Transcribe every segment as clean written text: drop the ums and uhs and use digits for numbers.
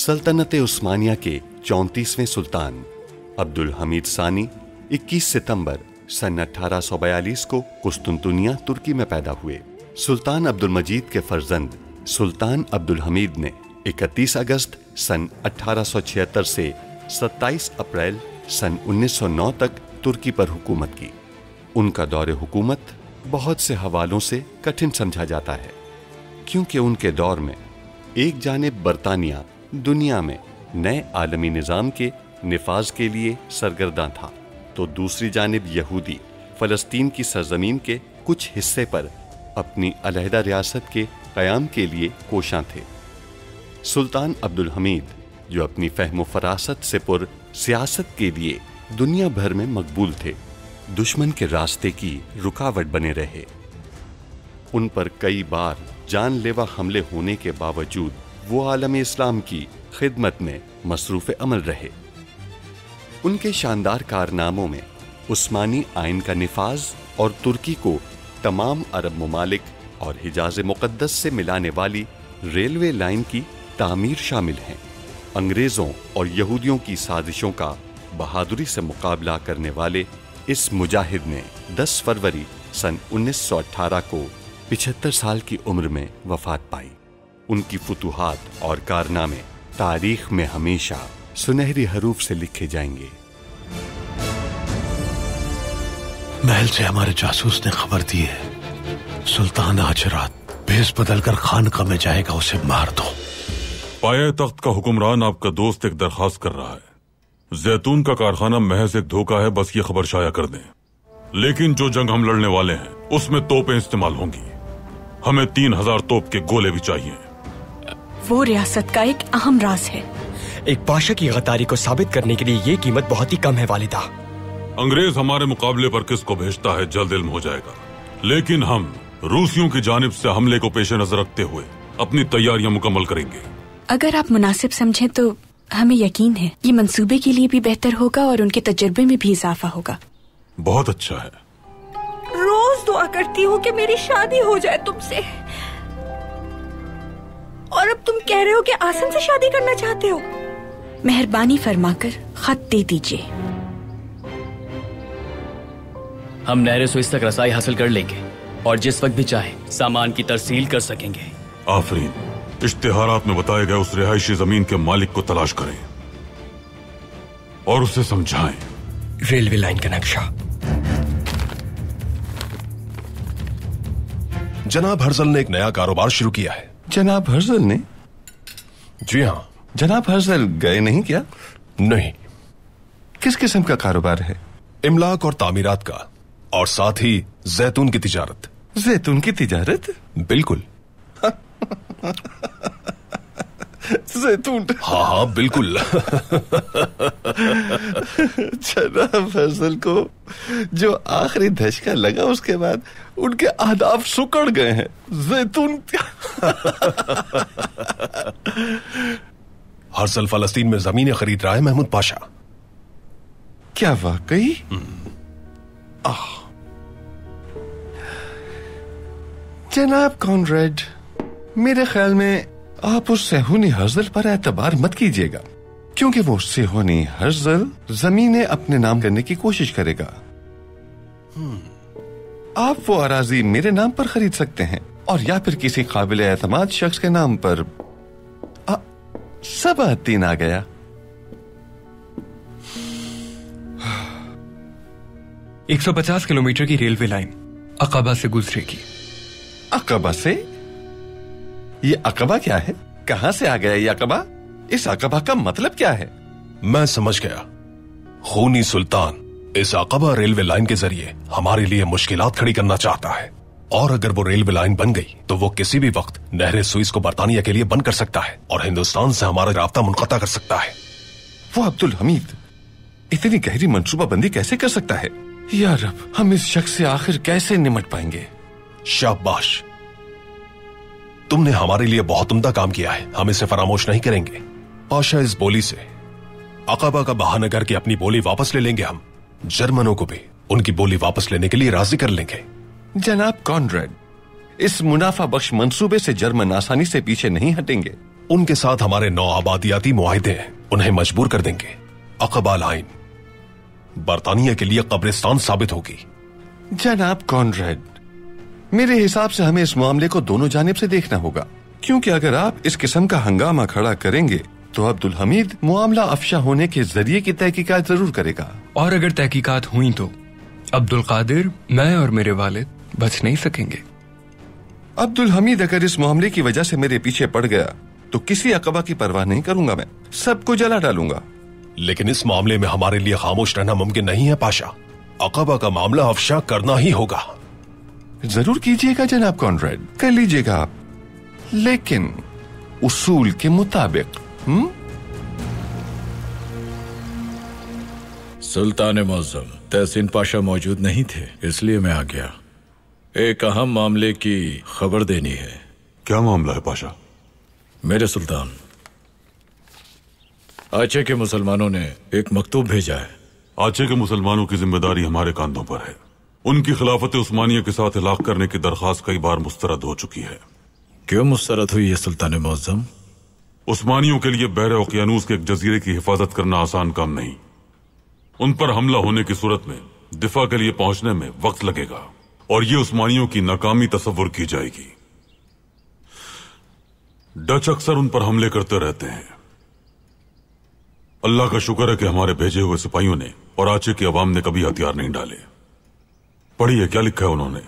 सल्तनत उस्मानिया के 34वें सुल्तान अब्दुल हमीद सानी 21 सितंबर सन 1842 को कुस्तुनतुनिया तुर्की में पैदा हुए। सुल्तान अब्दुल मजीद के फर्जंद सुल्तान अब्दुल हमीद ने 31 अगस्त सन 1876 से 27 अप्रैल सन 1909 तक तुर्की पर हुकूमत की। उनका दौरे हुकूमत बहुत से हवालों से कठिन समझा जाता है, क्योंकि उनके दौर में एक जानिब बरतानिया दुनिया में नए आलमी निज़ाम के निफाज के लिए सरगर्दा था, तो दूसरी जानिब यहूदी फ़लस्तीन की सरजमीन के कुछ हिस्से पर अपनी अलहदा रियासत के क़याम के लिए कोशां थे। सुल्तान अब्दुल हमीद, जो अपनी फ़हम फ़रासत से पुर सियासत के लिए दुनिया भर में मकबूल थे, दुश्मन के रास्ते की रुकावट बने रहे। उन पर कई बार जानलेवा हमले होने के बावजूद वो आलम इस्लाम की खिदमत में मसरूफ़ अमल रहे। उनके शानदार कारनामों में उस्मानी आइन का निफाज और तुर्की को तमाम अरब ममालिक और हिजाज मुक़द्दस से मिलाने वाली रेलवे लाइन की तामीर शामिल हैं। अंग्रेज़ों और यहूदियों की साजिशों का बहादुरी से मुकाबला करने वाले इस मुजाहिद ने 10 फरवरी सन 1918 को 75 साल की उम्र में वफात पाई। उनकी फुतूहात और कारनामे तारीख में हमेशा सुनहरी हरूफ से लिखे जाएंगे। महल से हमारे जासूस ने खबर दी है, सुल्तान आज रात भेस बदलकर खानका में जाएगा, उसे मार दो। पाए तख्त का हुक्मरान आपका दोस्त एक दरखास्त कर रहा है। जैतून का कारखाना महज एक धोखा है, बस ये खबर शाया कर दें। लेकिन जो जंग हम लड़ने वाले हैं उसमें तोपें इस्तेमाल होंगी। हमें 3000 तोप के गोले भी चाहिए। वो रियासत का एक अहम राज है। एक पाशा की गद्दारी को साबित करने के लिए ये कीमत बहुत ही कम है वालिदा। अंग्रेज हमारे मुकाबले पर किसको भेजता है जल्द इल्म हो जाएगा, लेकिन हम रूसियों की जानिब से हमले को पेश नजर रखते हुए अपनी तैयारियां मुकम्मल करेंगे। अगर आप मुनासिब समझें तो हमें यकीन है ये मंसूबे के लिए भी बेहतर होगा और उनके तजुर्बे में भी इजाफा होगा। बहुत अच्छा है। रोज दुआ करती हूँ कि मेरी शादी हो जाए तुमसे, और अब तुम कह रहे हो कि आसन से शादी करना चाहते हो। मेहरबानी फरमाकर खत दे दीजिए। हम नहर सुइस तक रसाई हासिल कर लेंगे और जिस वक्त भी चाहे सामान की तरसील कर सकेंगे। आफरीन, इश्तिहारात में बताए गए उस रिहायशी जमीन के मालिक को तलाश करें और उसे समझाएं। रेलवे लाइन का नक्शा। जनाब हर्जल ने एक नया कारोबार शुरू किया है। जनाब हर्जल ने? जी हाँ। जनाब हर्जल गए नहीं क्या? नहीं। किस किस्म का कारोबार है? इमलाक और तामीरात का, और साथ ही जैतून की तिजारत। जैतून की तिजारत? बिल्कुल। जैतून? हाँ बिल्कुल। जनाब फैसल को जो आखिरी धचका लगा उसके बाद उनके अहदाफ सुकड़ गए हैं। जैतून। हर्सल फलस्तीन में जमीनें खरीद रहा है महमूद पाशा। क्या वाकई? जनाब कॉनरेड, मेरे ख्याल में आप उस सेहूनी हर्जल पर एतबार मत कीजिएगा, क्योंकि वो सेहूनी हर्जल जमीनें अपने नाम करने की कोशिश करेगा। आप वो अराजी मेरे नाम पर खरीद सकते हैं, और या फिर किसी काबिल एतमाद शख्स के नाम पर। सबातीन आ गया। एक 150 किलोमीटर की रेलवे लाइन अक़बा से गुजरेगी। अक़बा से? ये अक़बा क्या है? कहां से आ गया ये अक़बा? इस अक़बा का मतलब क्या है? मैं समझ गया। खूनी सुल्तान इस अक़बा रेलवे लाइन के जरिए हमारे लिए मुश्किलात खड़ी करना चाहता है, और अगर वो रेलवे लाइन बन गई तो वो किसी भी वक्त नहर सुइस को बरतानिया के लिए बंद कर सकता है और हिंदुस्तान से हमारा राब्ता मुनक़ता कर सकता है। वो अब्दुल हमीद इतनी गहरी मंसूबाबंदी कैसे कर सकता है? या रब, हम इस शख्स से आखिर कैसे निमट पाएंगे? शाबाश, तुमने हमारे लिए बहुत उम्दा काम किया है, हम इसे फरामोश नहीं करेंगे। पाशा, इस बोली से अक़बा का बहाना करके अपनी बोली वापस ले लेंगे। हम जर्मनों को भी उनकी बोली वापस लेने के लिए राजी कर लेंगे। जनाब कॉनरेड, इस मुनाफा बख्श मंसूबे से जर्मन आसानी से पीछे नहीं हटेंगे। उनके साथ हमारे 9 आबादियाती मुआहिदे उन्हें मजबूर कर देंगे। अक़बा लाइन बरतानिया के लिए कब्रिस्तान साबित होगी। जनाब कॉनरेड, मेरे हिसाब से हमें इस मामले को दोनों जानिब से देखना होगा, क्योंकि अगर आप इस किस्म का हंगामा खड़ा करेंगे तो अब्दुल हमीद मामला अफशा होने के जरिए की तहकीकात जरूर करेगा। और अगर तहकीकात हुई तो अब्दुल कादिर, मैं और मेरे वालिद बच नहीं सकेंगे। अब्दुल हमीद अगर इस मामले की वजह से मेरे पीछे पड़ गया तो किसी अक़बा की परवाह नहीं करूंगा, मैं सबको जला डालूंगा। लेकिन इस मामले में हमारे लिए खामोश रहना मुमकिन नहीं है पाशा। अक़बा का मामला अफशा करना ही होगा। जरूर कीजिएगा जनाब कॉनरेड, कर लीजिएगा आप, लेकिन उसूल के मुताबिक। सुल्तान मुअज़्ज़म तहसीन पाशा मौजूद नहीं थे, इसलिए मैं आ गया। एक अहम मामले की खबर देनी है। क्या मामला है पाशा? मेरे सुल्तान, आचे के मुसलमानों ने एक मकतूब भेजा है। आचे के मुसलमानों की जिम्मेदारी हमारे कांधों पर है। उनकी खिलाफत उस्मानिया के साथ इलाक़ करने की दरख्वास्त कई बार मुस्तरद हो चुकी है। क्यों मुस्तरद हुई है सुल्तान मुअज़्ज़म? उस्मानियों के लिए बहरे ओकियानूस के एक जजीरे की हिफाजत करना आसान काम नहीं। उन पर हमला होने की सूरत में दिफा के लिए पहुंचने में वक्त लगेगा और ये उस्मानियों की नाकामी तस्वुर की जाएगी। डच अक्सर उन पर हमले करते रहते हैं। अल्लाह का शुक्र है कि हमारे भेजे हुए सिपाहियों ने और आचे की अवाम ने कभी हथियार नहीं डाले। पढ़िए क्या लिखा है उन्होंने।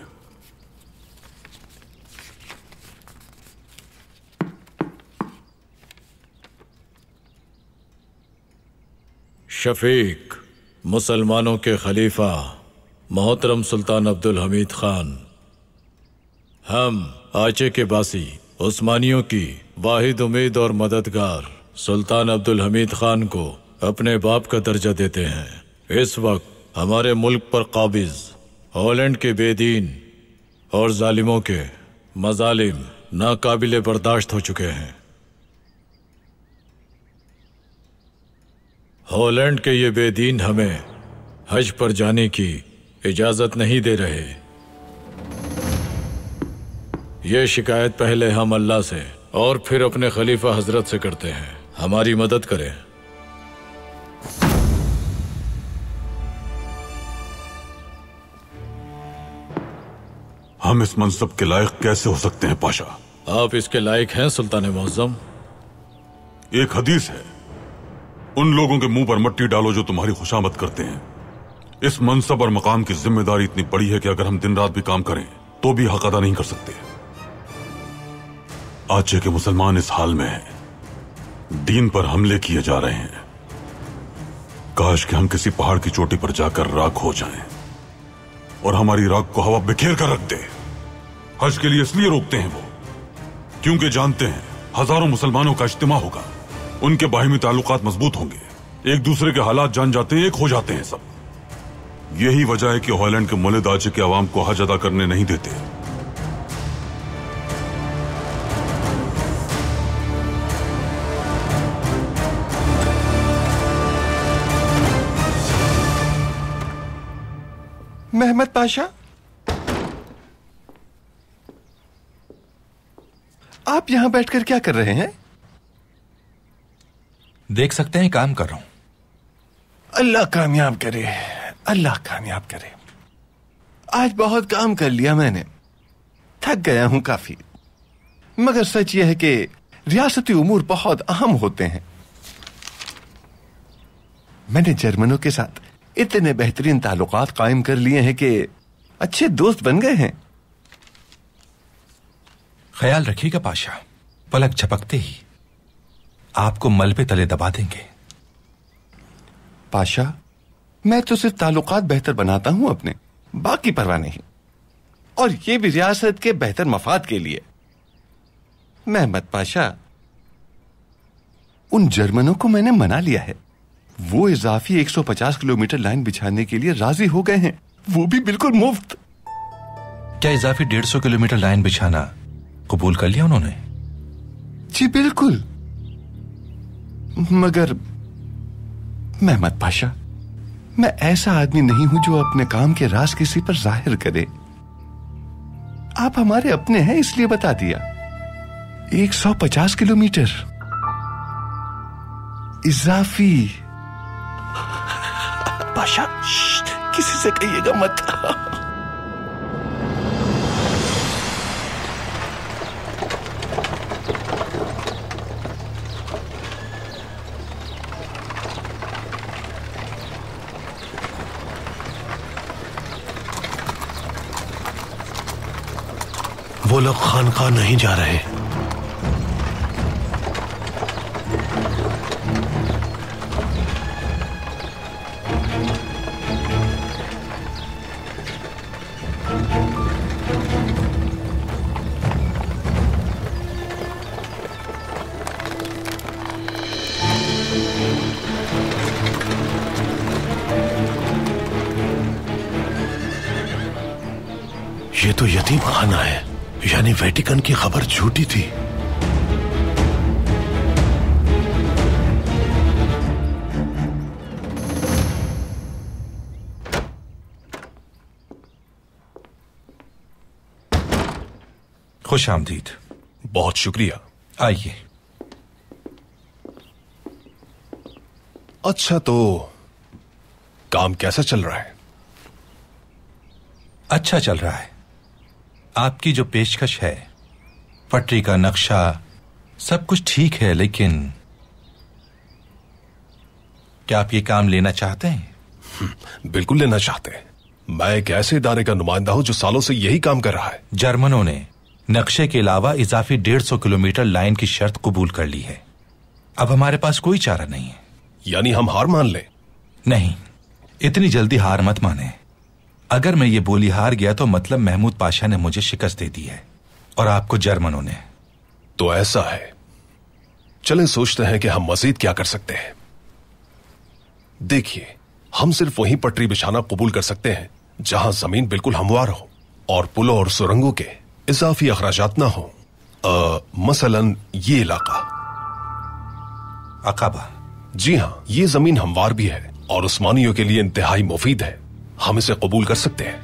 शफीक, मुसलमानों के खलीफा मोहतरम सुल्तान अब्दुल हमीद खान, हम आचे के बासी उस्मानियों की वाहिद उम्मीद और मददगार सुल्तान अब्दुल हमीद खान को अपने बाप का दर्जा देते हैं। इस वक्त हमारे मुल्क पर काबिज हॉलैंड के बेदीन और जालिमों के मजालिम नाकाबिले बर्दाश्त हो चुके हैं। हॉलैंड के ये बेदीन हमें हज पर जाने की इजाजत नहीं दे रहे। ये शिकायत पहले हम अल्लाह से और फिर अपने खलीफा हजरत से करते हैं। हमारी मदद करें। हम इस मनसब के लायक कैसे हो सकते हैं पाशा? आप इसके लायक हैं सुल्तान मुअज़्ज़म। एक हदीस है, उन लोगों के मुंह पर मट्टी डालो जो तुम्हारी खुशामद करते हैं। इस मनसब और मकाम की जिम्मेदारी इतनी बड़ी है कि अगर हम दिन रात भी काम करें तो भी हक अदा नहीं कर सकते। आचे के मुसलमान इस हाल में हैं, दीन पर हमले किए जा रहे हैं। काश कि हम किसी पहाड़ की चोटी पर जाकर राख हो जाएं और हमारी राख को हवा बिखेर कर रख दे। हज के लिए इसलिए रोकते हैं वो, क्योंकि जानते हैं हजारों मुसलमानों का इज्तिमा होगा, उनके बाहिमी ताल्लुकात मजबूत होंगे, एक दूसरे के हालात जान जाते हैं, एक हो जाते हैं सब। यही वजह है कि हॉलैंड के मुल्द आचे के अवाम को हज अदा करने नहीं देते। महमद पाशा, आप यहां बैठकर क्या कर रहे हैं? देख सकते हैं काम कर रहा हूं। अल्लाह कामयाब करे, अल्लाह कामयाब करे। आज बहुत काम कर लिया मैंने, थक गया हूं काफी। मगर सच यह है कि रियासती उमूर बहुत अहम होते हैं। मैंने जर्मनों के साथ इतने बेहतरीन ताल्लुकात कायम कर लिए हैं कि अच्छे दोस्त बन गए हैं। ख्याल रखिएगा पाशा, पलक झपकते ही आपको मलबे तले दबा देंगे। पाशा, मैं तो सिर्फ ताल्लुकात बेहतर बनाता हूं अपने, बाकी परवाह नहीं। और ये भी रियासत के बेहतर मफाद के लिए। महमद पाशा, उन जर्मनों को मैंने मना लिया है। वो इजाफी 150 किलोमीटर लाइन बिछाने के लिए राजी हो गए हैं, वो भी बिल्कुल मुफ्त। क्या इजाफी 150 किलोमीटर लाइन बिछाना कबूल कर लिया उन्होंने? जी बिल्कुल। मगर महमद पाशा, मैं ऐसा आदमी नहीं हूं जो अपने काम के राज किसी पर जाहिर करे। आप हमारे अपने हैं इसलिए बता दिया। 150 किलोमीटर इजाफी। पाशा, किसी से कहिएगा मत। वो लोग खानका नहीं जा रहे। ये तो यतीम खाना है, यानी वेटिकन की खबर झूठी थी। खुश आमदीद। बहुत शुक्रिया। आइए। अच्छा, तो काम कैसा चल रहा है? अच्छा चल रहा है। आपकी जो पेशकश है, पटरी का नक्शा, सब कुछ ठीक है, लेकिन क्या आप ये काम लेना चाहते हैं? बिल्कुल लेना चाहते हैं। मैं एक ऐसे इदारे का नुमाइंदा हूं जो सालों से यही काम कर रहा है। जर्मनों ने नक्शे के अलावा इजाफी 150 किलोमीटर लाइन की शर्त कबूल कर ली है। अब हमारे पास कोई चारा नहीं है। यानी हम हार मान लें? नहीं, इतनी जल्दी हार मत माने। अगर मैं ये बोली हार गया तो मतलब महमूद पाशा ने मुझे शिकस्त दे दी है और आपको जर्मनों ने। तो ऐसा है, चलें सोचते हैं कि हम मजीद क्या कर सकते हैं। देखिए, हम सिर्फ वहीं पटरी बिछाना कबूल कर सकते हैं जहां जमीन बिल्कुल हमवार हो और पुलों और सुरंगों के इजाफी अखराजात ना हो। मसलन ये इलाका अकाबा। जी हां, ये जमीन हमवार भी है और उस्मानियों के लिए इंतहाई मुफीद है। हम इसे कबूल कर सकते हैं।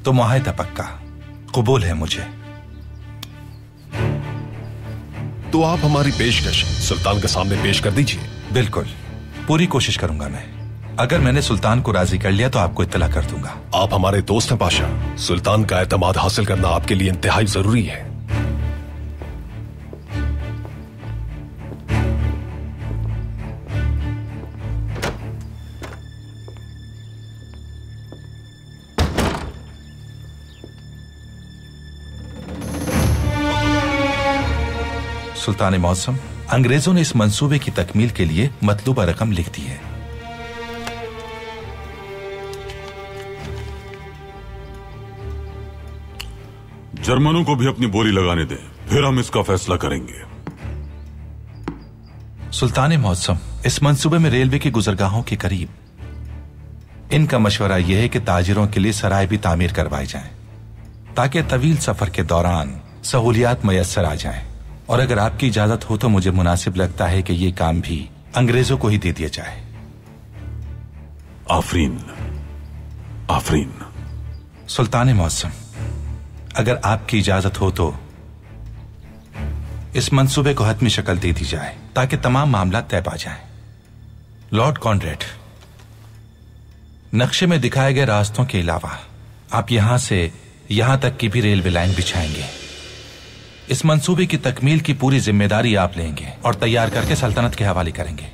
तो मुआहिदा पक्का कबूल है मुझे। तो आप हमारी पेशकश सुल्तान के सामने पेश कर दीजिए। बिल्कुल, पूरी कोशिश करूंगा मैं। अगर मैंने सुल्तान को राजी कर लिया तो आपको इत्तला कर दूंगा। आप हमारे दोस्त हैं पाशा। सुल्तान का एतमाद हासिल करना आपके लिए इंतहाई जरूरी है। सुल्तान मौसम, अंग्रेजों ने इस मंसूबे की तकमील के लिए मतलूबा रकम लिख दी है। जर्मनों को भी अपनी बोली लगाने दें, फिर हम इसका फैसला करेंगे। सुल्तान मौसम, इस मंसूबे में रेलवे की गुजरगाहों के करीब इनका मशवरा यह है कि ताजिरों के लिए सराय भी तामीर करवाए जाएं, ताकि तवील सफर के दौरान सहूलियात मयसर आ जाएं। और अगर आपकी इजाजत हो तो मुझे मुनासिब लगता है कि यह काम भी अंग्रेजों को ही दे दिया जाए। आफरीन, आफरीन। सुल्तान मौसम, अगर आपकी इजाजत हो तो इस मंसूबे को हतमी शक्ल दे दी जाए ताकि तमाम मामला तय पा जाएं। लॉर्ड कॉनरेड, नक्शे में दिखाए गए रास्तों के अलावा आप यहां से यहां तक की भी रेलवे लाइन बिछाएंगे। इस मंसूबे की तकमील की पूरी जिम्मेदारी आप लेंगे और तैयार करके सल्तनत के हवाले करेंगे।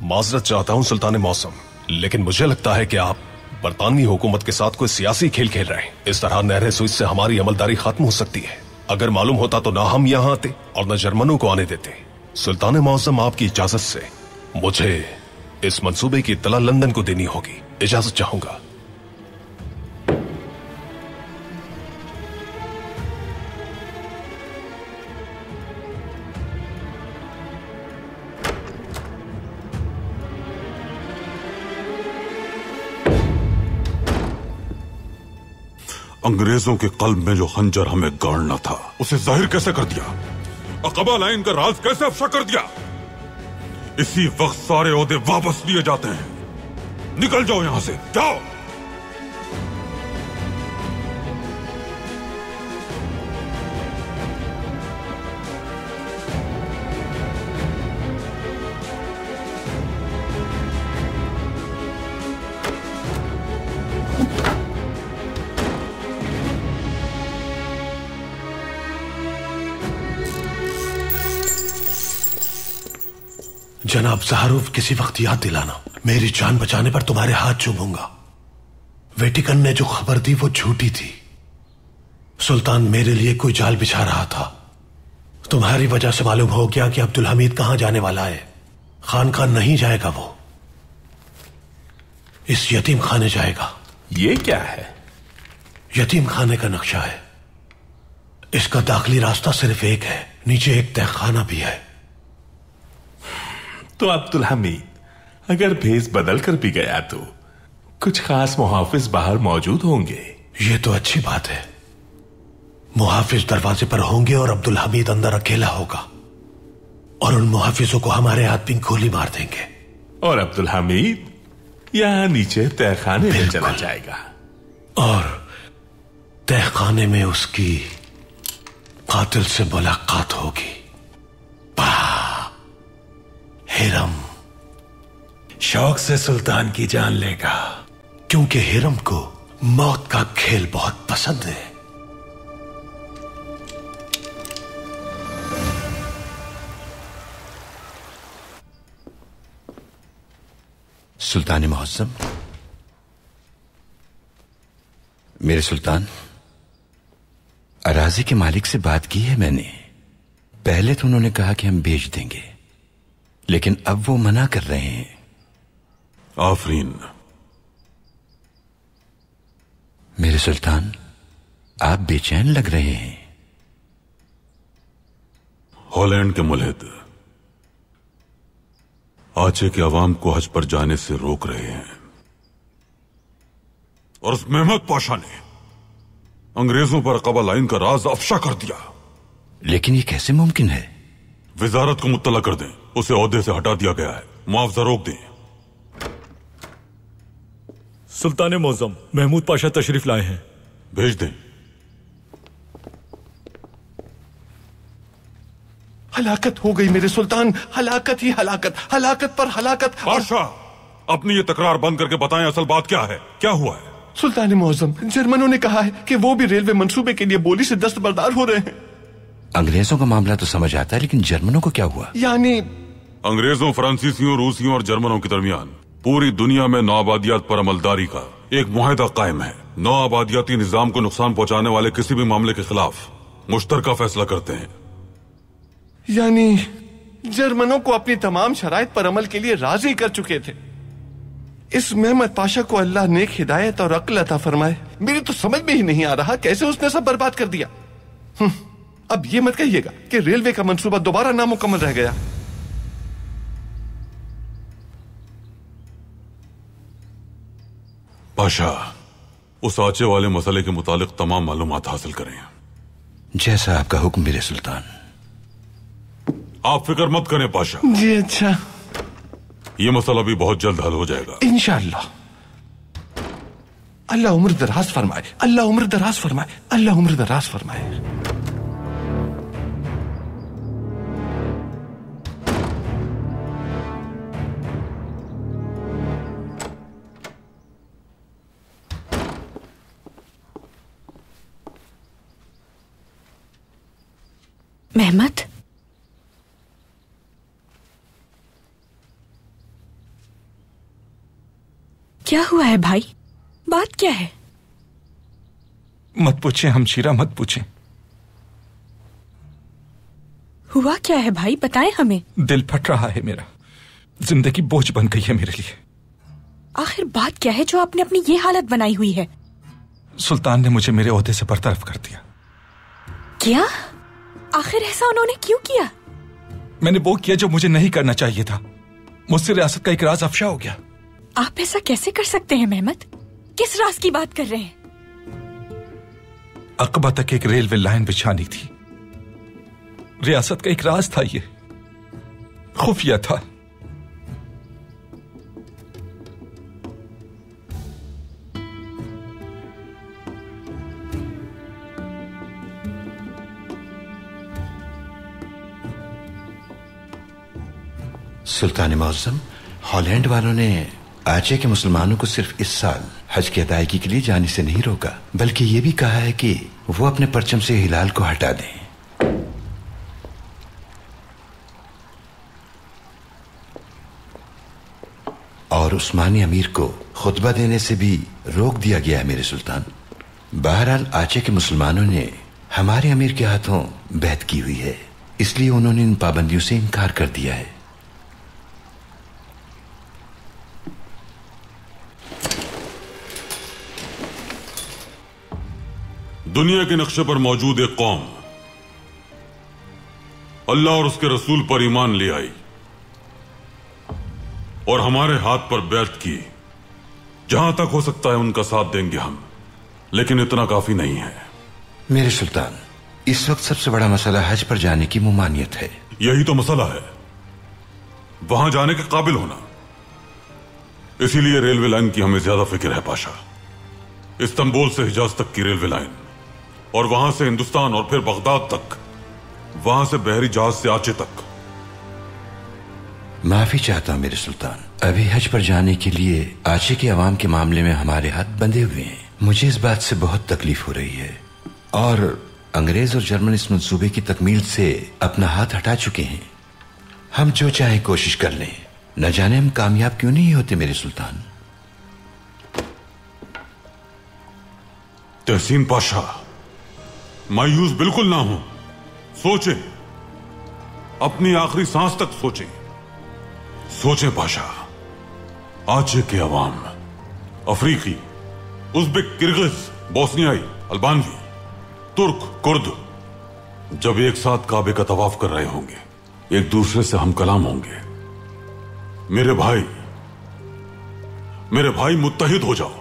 माजरत चाहता हूं सुल्तान मौसम, लेकिन मुझे लगता है कि आप बरतानवी हुकूमत के साथ कोई सियासी खेल खेल रहे हैं। इस तरह नहर सुइस से हमारी अमलदारी खत्म हो सकती है। अगर मालूम होता तो ना हम यहां आते और न जर्मनों को आने देते। सुल्तान मौसम, आपकी इजाजत से मुझे इस मंसूबे की इत्तला लंदन को देनी होगी। इजाजत चाहूंगा। अंग्रेजों के कल्ब में जो खंजर हमें गाड़ना था उसे जाहिर कैसे कर दिया? अक़बा लाइन का राज कैसे अफ़शा कर दिया? इसी वक्त सारे ओहदे वापस लिए जाते हैं। निकल जाओ यहां से, जाओ। जनाब ज़हारूफ, किसी वक्त याद दिलाना, मेरी जान बचाने पर तुम्हारे हाथ चूमूंगा। वेटिकन ने जो खबर दी वो झूठी थी। सुल्तान मेरे लिए कोई जाल बिछा रहा था। तुम्हारी वजह से मालूम हो गया कि अब्दुल हमीद कहां जाने वाला है। खानका नहीं जाएगा, वो इस यतीम खाने जाएगा। ये क्या है? यतीम खाने का नक्शा है। इसका दाखिली रास्ता सिर्फ एक है, नीचे एक तहखाना भी है। तो अब्दुल हमीद अगर भेस बदल कर भी गया तो कुछ खास मुहाफिज बाहर मौजूद होंगे। ये तो अच्छी बात है। मुहाफिज दरवाजे पर होंगे और अब्दुल हमीद अंदर अकेला होगा, और उन मुहाफिजों को हमारे आदमी गोली मार देंगे। और अब्दुल हमीद यहां नीचे तहखाने में चला जाएगा, और तहखाने में उसकी कातिल से मुलाकात होगी। हिरम शौक से सुल्तान की जान लेगा, क्योंकि हिरम को मौत का खेल बहुत पसंद है। सुल्तान मुअज़्ज़म, मेरे सुल्तान, अराजी के मालिक से बात की है मैंने। पहले तो उन्होंने कहा कि हम बेच देंगे, लेकिन अब वो मना कर रहे हैं। आफरीन। मेरे सुल्तान, आप बेचैन लग रहे हैं। हॉलैंड के मुल्हिद आचे के अवाम को हज पर जाने से रोक रहे हैं, और उस मेहमद पाशा ने अंग्रेजों पर कबल आइन का राज अफशा कर दिया। लेकिन ये कैसे मुमकिन है? वजारत को मुत्तला कर दें, उसे ओहदे से हटा दिया गया है, मुआवजा रोक दें। सुल्तान मुअज़्ज़म, महमूद पाशा तशरीफ लाए हैं। भेज दें। हलाकत हो गई मेरे सुल्तान, हलाकत ही हलाकत, हलाकत पर हलाकत। पाशा, अपनी ये तकरार बंद करके बताएं असल बात क्या है, क्या हुआ है? सुल्तान मुअज़्ज़म, जर्मनों ने कहा है कि वो भी रेलवे मंसूबे के लिए बोली से दस्तबरदार हो रहे हैं। अंग्रेजों का मामला तो समझ आता है, लेकिन जर्मनों को क्या हुआ? यानी अंग्रेजों, फ्रांसीसियों, रूसियों और जर्मनों के दरमियान पूरी दुनिया में नौआबादियात पर अमलदारी का एक मुआहदा कायम है। नौआबादियाती निजाम को नुकसान पहुंचाने वाले किसी भी मामले के खिलाफ मुश्तरका फैसला करते हैं। यानी जर्मनों को अपनी तमाम शराइत पर अमल के लिए राजी कर चुके थे। इस मेहमद पाशा को अल्लाह नेक हिदायत और अक्ल अता फरमाए। मेरी तो समझ में ही नहीं आ रहा कैसे उसने सब बर्बाद कर दिया। अब ये मत कहिएगा कि रेलवे का मंसूबा दोबारा नामुकम्मल रह गया। पाशा, उस आचे वाले मसले के मुतालिक तमाम मालूमात हासिल करें। जैसा आपका हुक्म मेरे सुल्तान। आप फिक्र मत करें पाशा। जी अच्छा। ये मसला भी बहुत जल्द हल हो जाएगा इंशाअल्लाह। अल्लाह उम्र दराज फरमाए, अल्लाह उम्र दराज फरमाए, अल्लाह उम्र दराज फरमाए। मेहमद, क्या हुआ है भाई? बात क्या है? मत पूछे हमशीरा, मत पूछे। हुआ क्या है भाई, बताएं हमें। दिल फट रहा है मेरा, जिंदगी बोझ बन गई है मेरे लिए। आखिर बात क्या है जो आपने अपनी ये हालत बनाई हुई है? सुल्तान ने मुझे मेरे ओहदे से बरतरफ कर दिया। क्या? आखिर ऐसा उन्होंने क्यों किया? मैंने वो किया जो मुझे नहीं करना चाहिए था। मुझसे रियासत का एक राज अफशा हो गया। आप ऐसा कैसे कर सकते हैं मेहमद? किस राज की बात कर रहे हैं? अकबा तक एक रेलवे लाइन बिछानी थी। रियासत का एक राज था, ये खुफिया था। सुल्तान मुअज़्ज़म, हॉलैंड वालों ने आचे के मुसलमानों को सिर्फ इस साल हज की अदायगी के लिए जाने से नहीं रोका, बल्कि ये भी कहा है कि वो अपने परचम से हिलाल को हटा दें। और उस्मानी अमीर को खुतबा देने से भी रोक दिया गया है मेरे सुल्तान। बहरहाल आचे के मुसलमानों ने हमारे अमीर के हाथों बैत की हुई है, इसलिए उन्होंने इन पाबंदियों से इनकार कर दिया है। दुनिया के नक्शे पर मौजूद एक कौम अल्लाह और उसके रसूल पर ईमान ले आई और हमारे हाथ पर बैत की। जहां तक हो सकता है उनका साथ देंगे हम, लेकिन इतना काफी नहीं है। मेरे सुल्तान, इस वक्त सबसे बड़ा मसला हज पर जाने की मुमानियत है। यही तो मसला है, वहां जाने के काबिल होना। इसीलिए रेलवे लाइन की हमें ज्यादा फिक्र है पाशा। इस्तांबुल से हिजाज तक की रेलवे लाइन, और वहां से हिंदुस्तान और फिर बगदाद तक, वहां से बहरी जहाज से आचे तक। माफी चाहता हूं मेरे सुल्तान, अभी हज पर जाने के लिए आचे के अवाम के मामले में हमारे हाथ बंधे हुए हैं। मुझे इस बात से बहुत तकलीफ हो रही है, और अंग्रेज और जर्मन इस मंसूबे की तकमील से अपना हाथ हटा चुके हैं। हम जो चाहे कोशिश कर लें, न जाने हम कामयाब क्यों नहीं होते मेरे सुल्तान। तहसीन पाशा, मायूस बिल्कुल ना हो। सोचें, अपनी आखिरी सांस तक सोचें। सोचें पाशा, आचे के अवाम, अफ्रीकी, उज़्बेक, किर्गिज, बोस्नियाई, अल्बानवी, तुर्क, कुर्द, जब एक साथ काबे का तवाफ कर रहे होंगे, एक दूसरे से हम कलाम होंगे। मेरे भाई मुत्तहिद हो जाओ।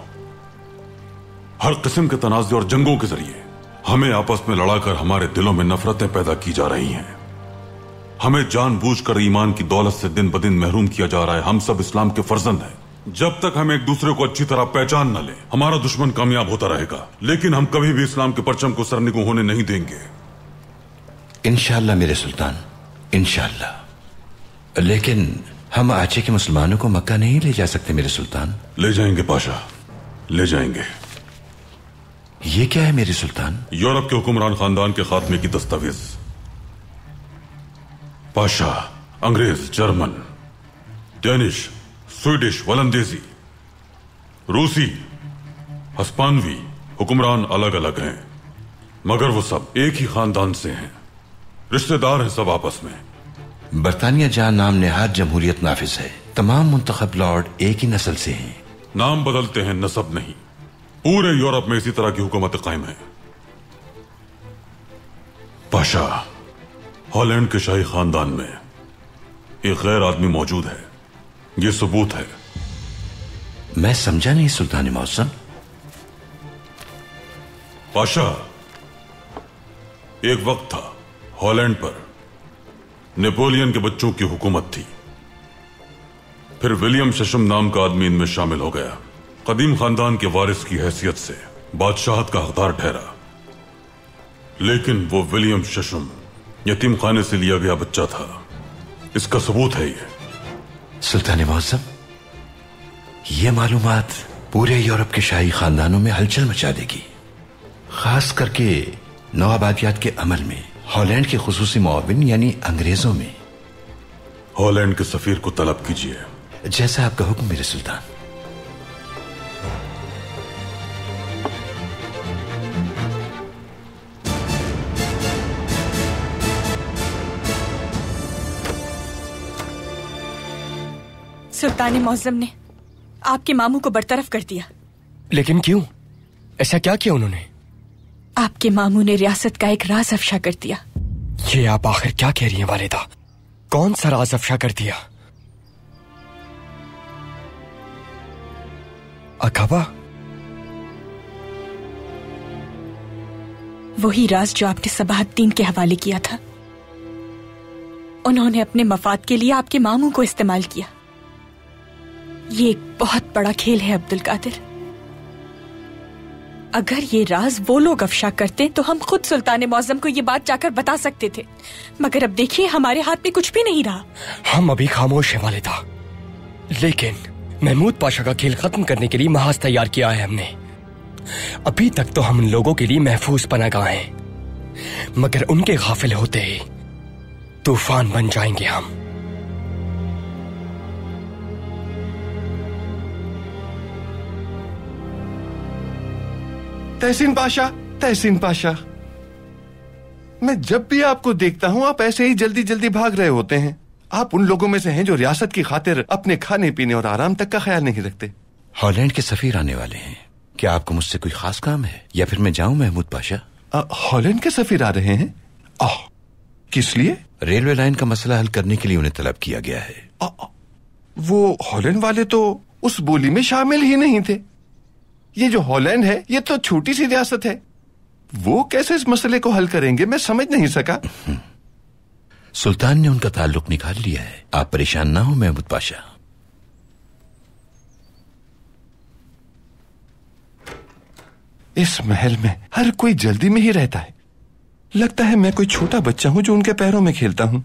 हर किस्म के तनाज़े और जंगों के जरिए हमें आपस में लड़ाकर हमारे दिलों में नफरतें पैदा की जा रही हैं। हमें जानबूझकर ईमान की दौलत से दिन ब दिन महरूम किया जा रहा है। हम सब इस्लाम के फर्जंद हैं। जब तक हम एक दूसरे को अच्छी तरह पहचान न लें, हमारा दुश्मन कामयाब होता रहेगा। लेकिन हम कभी भी इस्लाम के परचम को सरनिगू होने नहीं देंगे। इंशाअल्लाह मेरे सुल्तान, इंशाअल्लाह। लेकिन हम आचे के मुसलमानों को मक्का नहीं ले जा सकते मेरे सुल्तान। ले जाएंगे पाशा, ले जाएंगे। ये क्या है मेरे सुल्तान? यूरोप के हुक्मरान खानदान के खात्मे की दस्तावेज। पाशा, अंग्रेज, जर्मन, डेनिश, स्वीडिश, वलंदेजी, रूसी, हस्पानवी हुक्मरान अलग अलग हैं, मगर वो सब एक ही खानदान से हैं। रिश्तेदार हैं सब आपस में। बरतानिया जहां नाम नेहाद जमहूरियत नाफिज है, तमाम मुंतखब लॉर्ड एक ही नस्ल से हैं। नाम बदलते हैं, नस्ब नहीं। पूरे यूरोप में इसी तरह की हुकूमत कायम है। पाशा, हॉलैंड के शाही खानदान में एक गैर आदमी मौजूद है। यह सबूत है। मैं समझा नहीं सुल्तान मौसम। पाशा, एक वक्त था हॉलैंड पर नेपोलियन के बच्चों की हुकूमत थी। फिर विलियम शशम नाम का आदमी इनमें शामिल हो गया। कदीम खानदान के वारिस की हैसियत से बादशाहत का हकदार ठहरा। लेकिन वो विलियम शशम यतीम खाने से लिया गया बच्चा था। इसका सबूत है ये। सुल्तान मौसम, ये मालूमात पूरे यूरोप के शाही खानदानों में हलचल मचा देगी, खास करके नौआबादियात के अमल में। हॉलैंड के खुसूसी मुआविन यानी अंग्रेजों में। हॉलैंड के सफीर को तलब कीजिए। जैसा आपका हुक्म मेरे सुल्तान। सुल्तान मौज़म ने आपके मामू को बरतरफ कर दिया। लेकिन क्यों? ऐसा क्या किया उन्होंने? आपके मामू ने रियासत का एक राज अफशा कर दिया। ये आप आखिर क्या कह रही हैं वालिदा? कौन सा राज अफशा कर दिया? अकाबा? वही राज जो आपने सबाहद्दीन के हवाले किया था। उन्होंने अपने मफाद के लिए आपके मामू को इस्तेमाल किया। ये एक बहुत बड़ा खेल है अब्दुल कादिर। अगर ये राज वो लोग अफशा करते तो हम खुद सुल्तान मौज़म को ये बात जाकर बता सकते थे, मगर अब देखिए हमारे हाथ में कुछ भी नहीं रहा। हम अभी खामोश हैं वालिदा, लेकिन महमूद पाशा का खेल खत्म करने के लिए महाज तैयार किया है हमने। अभी तक तो हम लोगों के लिए महफूज पनाहगाह हैं, मगर उनके गाफिल होते ही तूफान बन जाएंगे हम। तहसीन पाशा, तहसीन पाशा, मैं जब भी आपको देखता हूं आप ऐसे ही जल्दी जल्दी भाग रहे होते हैं। आप उन लोगों में से हैं जो रियासत की खातिर अपने खाने पीने और आराम तक का ख्याल नहीं रखते। हॉलैंड के सफीर आने वाले हैं, क्या आपको मुझसे कोई खास काम है या फिर मैं जाऊं महमूद पाशा? हॉलैंड के सफीर आ रहे हैं? किस लिए? रेलवे लाइन का मसला हल करने के लिए उन्हें तलब किया गया है। वो हॉलैंड वाले तो उस बोली में शामिल ही नहीं थे। ये जो हॉलैंड है ये तो छोटी सी रियासत है, वो कैसे इस मसले को हल करेंगे मैं समझ नहीं सका। सुल्तान ने उनका ताल्लुक निकाल लिया है, आप परेशान ना हो महमूद पाशा। इस महल में हर कोई जल्दी में ही रहता है। लगता है मैं कोई छोटा बच्चा हूं जो उनके पैरों में खेलता हूं।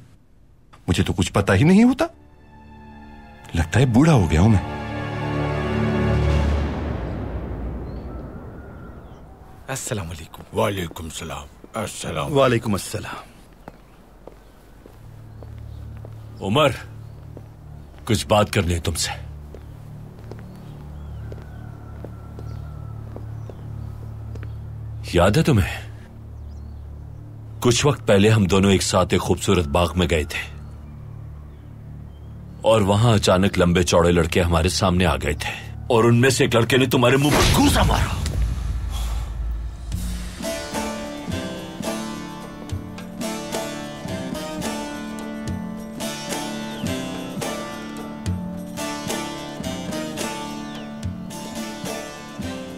मुझे तो कुछ पता ही नहीं होता। लगता है बूढ़ा हो गया हूं मैं। अस्सलाम वालेकुम। वालेकुम सलाम। अस्सलाम वालेकुम अस्सलाम। उमर, कुछ बात करनी है तुमसे। याद है तुम्हें? कुछ वक्त पहले हम दोनों एक साथ एक खूबसूरत बाग में गए थे और वहां अचानक लंबे चौड़े लड़के हमारे सामने आ गए थे और उनमें से एक लड़के ने तुम्हारे मुंह पर घूंसा मारा।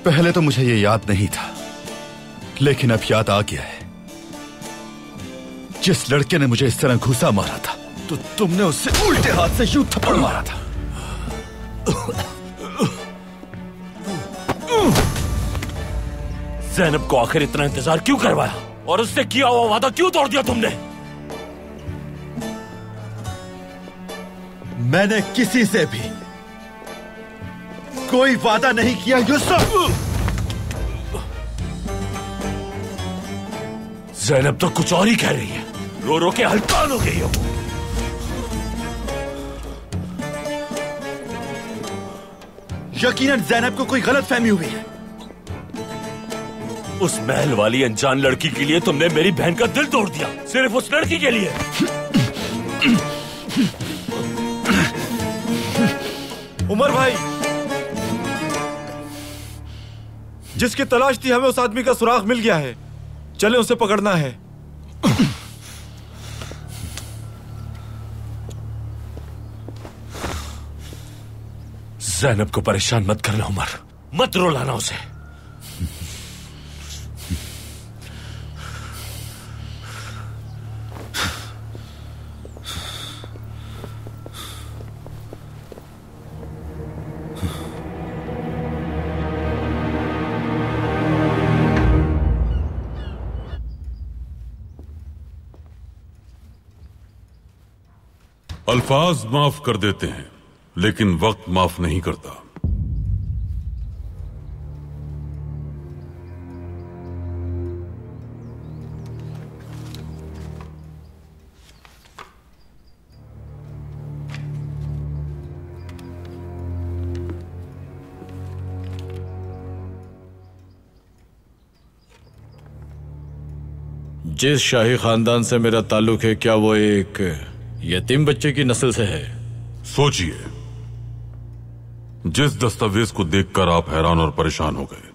पहले तो मुझे ये याद नहीं था, लेकिन अब याद आ गया है। जिस लड़के ने मुझे इस तरह घूंसा मारा था तो तुमने उससे उल्टे हाथ से यूं थप्पड़ मारा था। ज़ैनब को आखिर इतना इंतजार क्यों करवाया और उससे किया हुआ वादा क्यों तोड़ दिया तुमने? मैंने किसी से भी कोई वादा नहीं किया यूसुफ। ज़ैनब तो कुछ और ही कह रही है, रो रो के हलकान हो गई हो। यकीनन ज़ैनब को कोई गलतफहमी हुई है। उस महल वाली अनजान लड़की के लिए तुमने मेरी बहन का दिल तोड़ दिया, सिर्फ उस लड़की के लिए। उमर भाई, जिसकी तलाश थी हमें उस आदमी का सुराग मिल गया है, चले उसे पकड़ना है। ज़ैनब को परेशान मत करना उमर, मत रुलाना उसे। अल्फाज माफ कर देते हैं लेकिन वक्त माफ नहीं करता। जिस शाही खानदान से मेरा ताल्लुक है, क्या वो एक यतीम बच्चे की नस्ल से है? सोचिए, जिस दस्तावेज को देखकर आप हैरान और परेशान हो गए,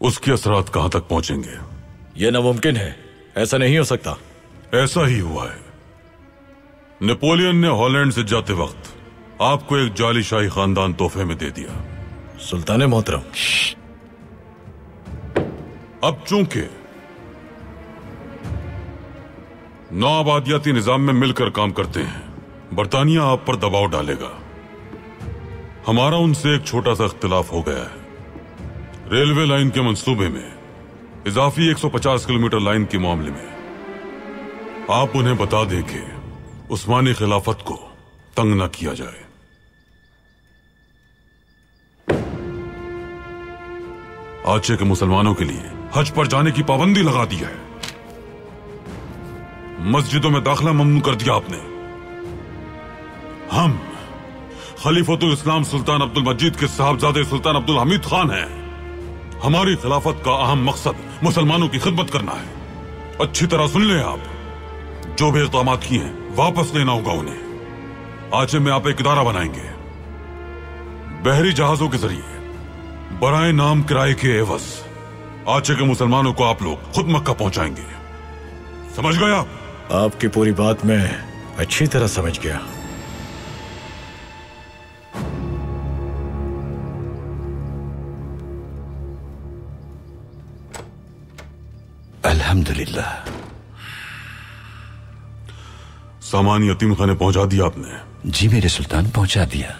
उसके असरात कहां तक पहुंचेंगे? यह नामुमकिन है, ऐसा नहीं हो सकता। ऐसा ही हुआ है। नेपोलियन ने हॉलैंड से जाते वक्त आपको एक जाली शाही खानदान तोहफे में दे दिया। सुल्तान मोहतरम, अब चूंकि नौ आबादियाती निजाम में मिलकर काम करते हैं, बरतानिया आप पर दबाव डालेगा। हमारा उनसे एक छोटा सा इख्तिलाफ हो गया है। रेलवे लाइन के मंसूबे में इजाफी 150 किलोमीटर लाइन के मामले में आप उन्हें बता दें कि उस्मानी खिलाफत को तंग न किया जाए। आचे के मुसलमानों के लिए हज पर जाने की पाबंदी लगा दी है। मस्जिदों में दाखिला ममनू कर दिया आपने। हम खलीफतुल इस्लाम सुल्तान अब्दुल मजीद के साहबजादे सुल्तान अब्दुल हमीद खान हैं हमारी खिलाफत का अहम मकसद मुसलमानों की खिदमत करना है। अच्छी तरह सुन लें आप, जो भी इक़दाम किए हैं वापस लेना होगा उन्हें। आचे में आप एक इदारा बनाएंगे, बहरी जहाजों के जरिए बराए नाम किराए के एवज आचे के मुसलमानों को आप लोग खुद मक्का पहुंचाएंगे। समझ गए आप? आपकी पूरी बात मैं अच्छी तरह समझ गया। अल्हम्दुलिल्लाह। सामान यतीम खाने पहुंचा दिया आपने? जी मेरे सुल्तान, पहुंचा दिया।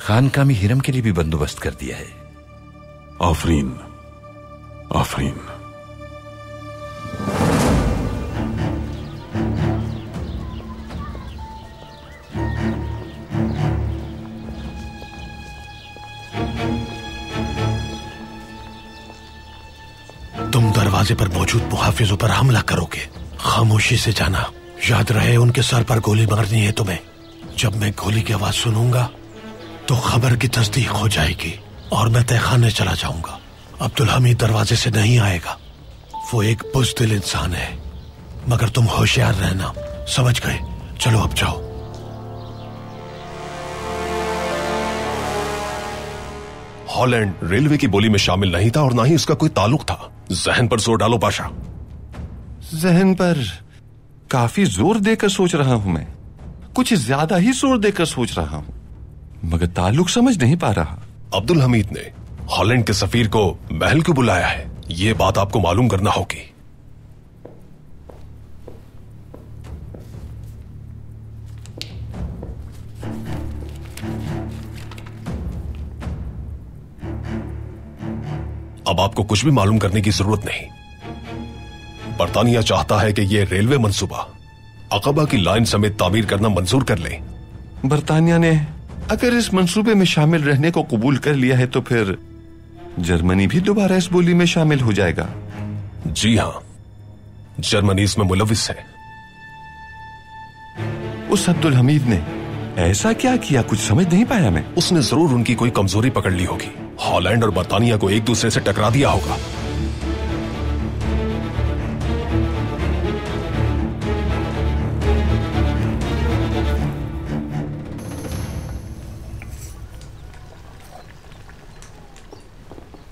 खानका में हिरम के लिए भी बंदोबस्त कर दिया है। आफरीन आफरीन। तुम दरवाजे पर मौजूद मुहाफिजों पर हमला करोगे। खामोशी से जाना, याद रहे उनके सर पर गोली मारनी है तुम्हें। जब मैं गोली की आवाज सुनूंगा तो खबर की तस्दीक हो जाएगी और मैं तहखाने चला जाऊंगा। अब्दुल हमीद दरवाजे से नहीं आएगा, वो एक बुज़दिल इंसान है। मगर तुम होशियार रहना, समझ गए? चलो अब जाओ। हॉलैंड रेलवे की बोली में शामिल नहीं था और ना ही उसका कोई ताल्लुक था। जहन पर जोर डालो पाशा। जहन पर काफी जोर देकर सोच रहा हूं मैं, कुछ ज्यादा ही जोर देकर सोच रहा हूं, मगर ताल्लुक समझ नहीं पा रहा। अब्दुल हमीद ने हॉलैंड के सफीर को महल क्यों बुलाया है, ये बात आपको मालूम करना होगी। अब आपको कुछ भी मालूम करने की जरूरत नहीं। बरतानिया चाहता है कि यह रेलवे मंसूबा अकबा की लाइन समेत तामीर करना मंजूर कर ले। बरतानिया ने अगर इस मंसूबे में शामिल रहने को कबूल कर लिया है तो फिर जर्मनी भी दोबारा इस बोली में शामिल हो जाएगा। जी हां, जर्मनी इसमें मुलविस है। उस अब्दुल हमीद ने ऐसा क्या किया, कुछ समझ नहीं पाया मैं। उसने जरूर उनकी कोई कमजोरी पकड़ ली होगी। हॉलैंड और बरतानिया को एक दूसरे से टकरा दिया होगा।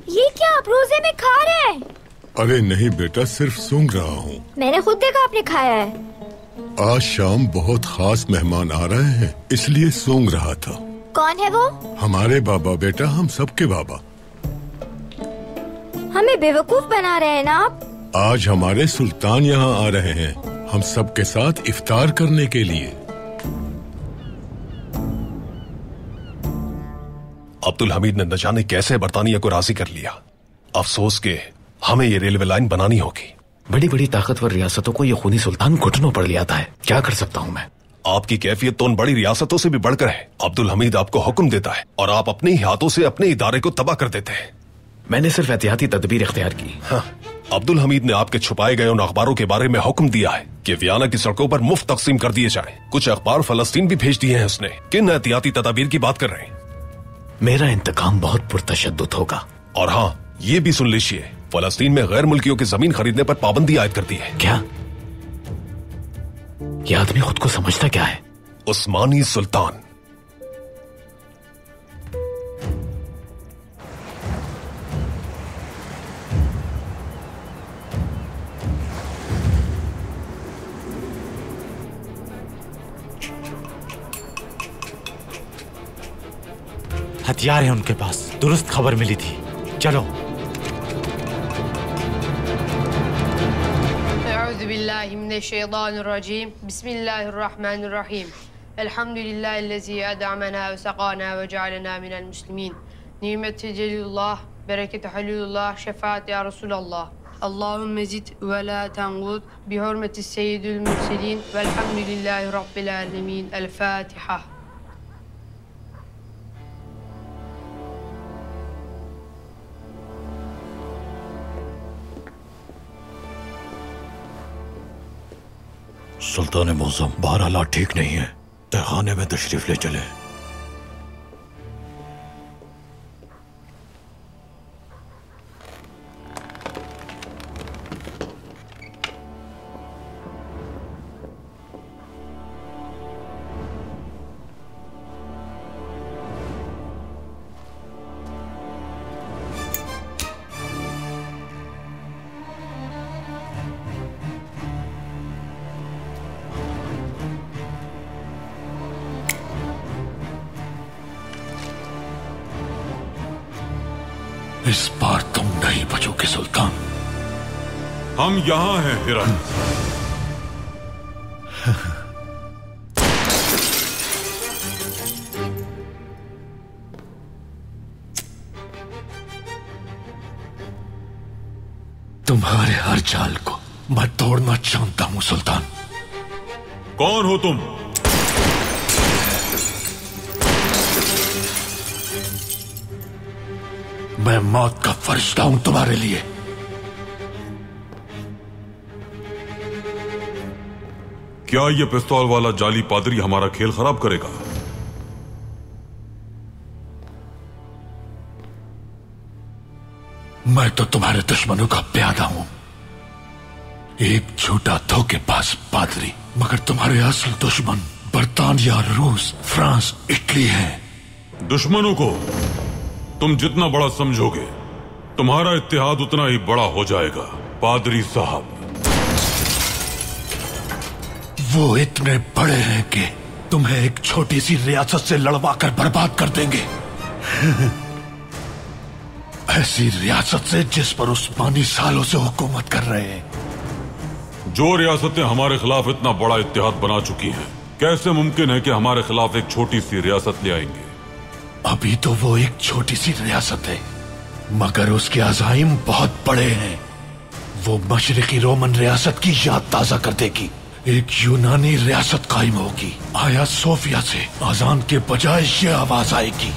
ये क्या आप रोजे में खा रहे हैं? अरे नहीं बेटा, सिर्फ सूंघ रहा हूँ। मैंने खुद देखा आपने खाया है। आज शाम बहुत खास मेहमान आ रहे हैं, इसलिए सूंघ रहा था। कौन है वो? हमारे बाबा बेटा, हम सबके बाबा। हमें बेवकूफ बना रहे हैं ना आप? आज हमारे सुल्तान यहाँ आ रहे हैं, हम सबके साथ इफ्तार करने के लिए। अब्दुल हमीद ने न जाने कैसे बरतानिया को राजी कर लिया। अफसोस के हमें ये रेलवे लाइन बनानी होगी। बड़ी बड़ी ताकतवर रियासतों को ये खूनी सुल्तान घुटनों पर ले आता है, क्या कर सकता हूँ मैं? आपकी कैफियत तो उन बड़ी रियासतों से भी बढ़कर है। अब्दुल हमीद आपको हुक्म देता है और आप अपने ही हाथों से अपने इदारे को तबाह कर देते हैं। मैंने सिर्फ एहतियाती तदबीर इख्तियार की। हाँ, अब्दुल हमीद ने आपके छुपाए गए उन अखबारों के बारे में हुक्म दिया है कि वियना की सड़कों पर मुफ्त तकसीम कर दिए जाएं। कुछ अखबार फलस्तीन भी भेज दिए हैं उसने। किन एहतियाती तदाबीर की बात कर रहे हैं? मेरा इंतकाम बहुत पुरतशद्दुद होगा। और हाँ, ये भी सुन लीजिए, फलस्तीन में गैर मुल्कियों की जमीन खरीदने पर पाबंदी आयद कर दी है। क्या? ये आदमी खुद को समझता क्या है? उस्मानी सुल्तान। हथियार है उनके पास, दुरुस्त खबर मिली थी। चलो। बिस्मिल्लाहिर्रहमानिर्रहीम। अल्हम्दुलिल्लाहिल्लज़ी अदअमना व सक़ाना व जअलना मिनल मुस्लिमीन। निअमत जलीलुल्लाह, बरकत हलीलुल्लाह, शफ़ाअत या रसूलल्लाह। अल्लाहुम्मा ज़िद व ला तंक़ुस बिहुर्मति सय्यिदिल मुरसलीन वल्हम्दुलिल्लाहि रब्बिल आलमीन। अल-फ़ातिहा। सुल्तान मौज़म, बाहर हालात ठीक नहीं है, तहखाने में तशरीफ ले चले। इस बार तुम नहीं बचोगे सुल्तान। हम यहां हैं हिरन। तुम्हारे हर चाल को मैं तोड़ना चाहता हूं सुल्तान। कौन हो तुम? मैं मौत का फरिश्ता हूं तुम्हारे लिए। क्या ये पिस्तौल वाला जाली पादरी हमारा खेल खराब करेगा? मैं तो तुम्हारे दुश्मनों का प्यादा हूं, एक झूठा धोखेबाज पादरी, मगर तुम्हारे असल दुश्मन बर्तानिया, रूस, फ्रांस, इटली हैं। दुश्मनों को तुम जितना बड़ा समझोगे तुम्हारा इत्तेहाद उतना ही बड़ा हो जाएगा पादरी साहब। वो इतने बड़े हैं कि तुम्हें एक छोटी सी रियासत से लड़वा कर बर्बाद कर देंगे। ऐसी रियासत से जिस पर उस्मानी सालों से हुकूमत कर रहे हैं। जो रियासतें हमारे खिलाफ इतना बड़ा इत्तेहाद बना चुकी हैं, कैसे मुमकिन है कि हमारे खिलाफ एक छोटी सी रियासत ले आएंगे? अभी तो वो एक छोटी सी रियासत है, मगर उसके अज़ाइम बहुत बड़े हैं। वो मशरिकी रोमन रियासत की याद ताजा कर देगी। एक यूनानी रियासत कायम होगी। आया सोफिया से अजान के बजाय ये आवाज आएगी,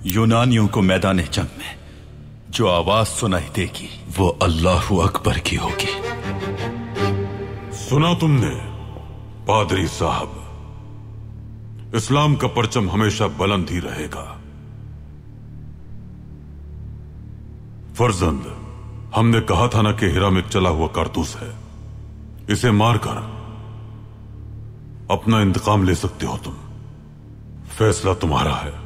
यूनानियों को मैदान जंग में जो आवाज सुनाई देगी वो अल्लाहु अकबर की होगी। सुना तुमने पादरी साहब, इस्लाम का परचम हमेशा बुलंद ही रहेगा। फर्जंद, हमने कहा था ना कि हीरा में चला हुआ कारतूस है, इसे मारकर अपना इंतकाम ले सकते हो तुम। फैसला तुम्हारा है।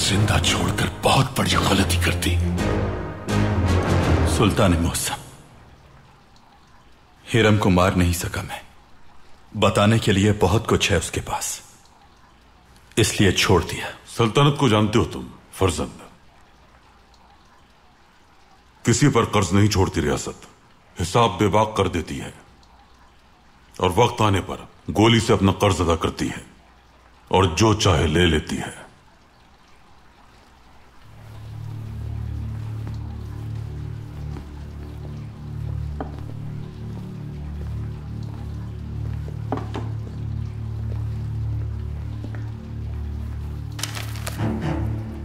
जिंदा छोड़कर बहुत बड़ी गलती कर दी। सुल्तान मौसम, हिरम को मार नहीं सका मैं। बताने के लिए बहुत कुछ है उसके पास, इसलिए छोड़ दिया। सल्तनत को जानते हो तुम फर्जंद, किसी पर कर्ज नहीं छोड़ती रियासत, हिसाब बेबाक कर देती है और वक्त आने पर गोली से अपना कर्ज अदा करती है और जो चाहे ले लेती है।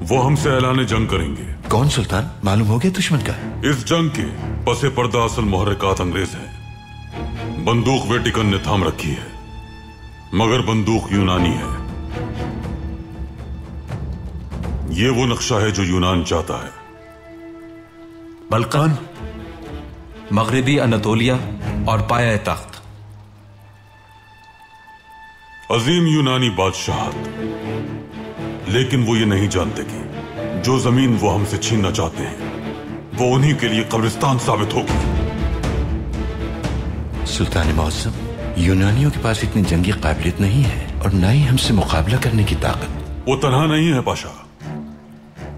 वो हमसे ऐलाने जंग करेंगे। कौन सुल्तान, मालूम हो गया दुश्मन का? इस जंग के पसे पर्दा असल मुहर्रिकात अंग्रेज हैं। बंदूक वेटिकन ने थाम रखी है, मगर बंदूक यूनानी है। ये वो नक्शा है जो यूनान चाहता है। बल्कान, मगरिबी अनातोलिया और पाया तख्त अजीम यूनानी बादशाहत, लेकिन वो ये नहीं जानते कि जो जमीन वो हमसे छीनना चाहते हैं वो उन्हीं के लिए कब्रिस्तान साबित होगी। सुल्तान मौसम, यूनानियों के पास इतनी जंगी काबिलियत नहीं है और न ही हमसे मुकाबला करने की ताकत। वो तनहा नहीं है पाशा।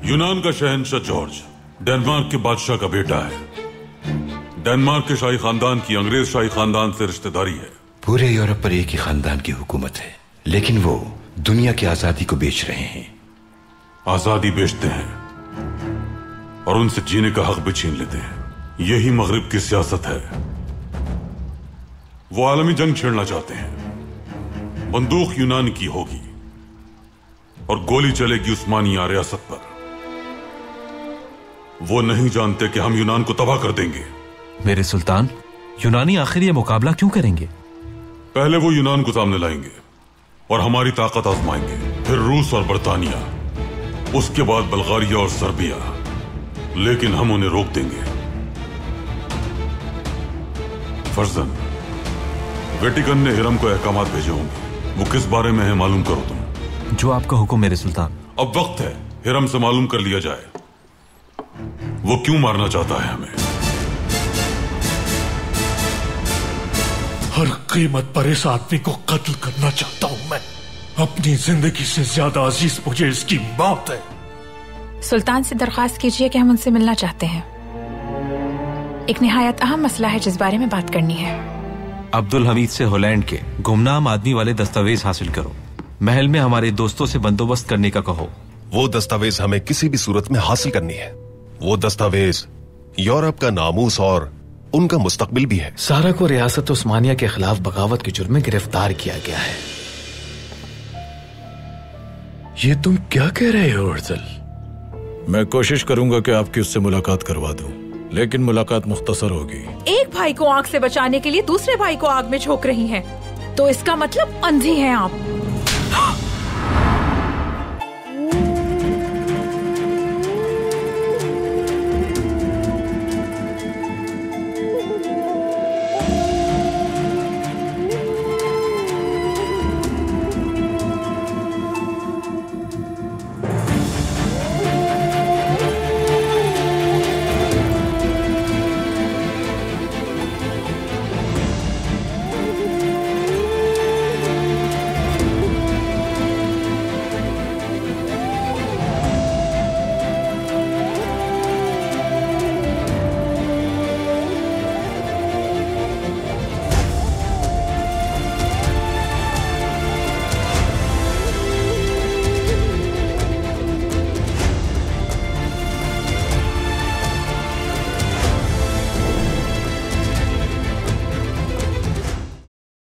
यूनान का शहंशाह जॉर्ज डेनमार्क के बादशाह का बेटा है। डेनमार्क के शाही खानदान की अंग्रेज शाही खानदान से रिश्तेदारी है। पूरे यूरोप पर एक ही खानदान की हुकूमत है, लेकिन वो दुनिया की आजादी को बेच रहे हैं। आजादी बेचते हैं और उनसे जीने का हक भी छीन लेते हैं। यही मगरिब की सियासत है। वो आलमी जंग छेड़ना चाहते हैं। बंदूक यूनान की होगी और गोली चलेगी उस्मानिया रियासत पर। वो नहीं जानते कि हम यूनान को तबाह कर देंगे। मेरे सुल्तान, यूनानी आखिर ये मुकाबला क्यों करेंगे? पहले वो यूनान को सामने लाएंगे और हमारी ताकत आजमाएंगे, फिर रूस और बर्तानिया, उसके बाद बल्गारिया और सर्बिया, लेकिन हम उन्हें रोक देंगे। फर्जन, वेटिकन ने हिरम को अहकामात भेजे होंगे। वो किस बारे में है मालूम करो तुम। जो आपका हुक्म मेरे सुल्तान। अब वक्त है हिरम से मालूम कर लिया जाए वो क्यों मारना चाहता है हमें। हर कीमत पर इस आदमी को कत्ल करना चाहता हूं मैं। अपनी जिंदगी से ज्यादा अजीज मुझे इसकी मौत है। सुल्तान से दरख्वास्त कीजिए कि हम उनसे मिलना चाहते हैं। एक निहायत अहम मसला है जिस बारे में बात करनी है। अब्दुल हमीद से हॉलैंड के गुमनाम आदमी वाले दस्तावेज हासिल करो। महल में हमारे दोस्तों से बंदोबस्त करने का कहो। वो दस्तावेज हमें किसी भी सूरत में हासिल करनी है। वो दस्तावेज यूरोप का नामूस और उनका मुस्तकबिल भी है। सारा को रियासत उस्मानिया के खिलाफ बगावत के जुर्म में गिरफ्तार किया गया है। ये तुम क्या कह रहे हो अर्जल? मैं कोशिश करूंगा कि आपकी उससे मुलाकात करवा दूं, लेकिन मुलाकात मुख्तसर होगी। एक भाई को आग से बचाने के लिए दूसरे भाई को आग में झोंक रही हैं। तो इसका मतलब अंधी हैं आप।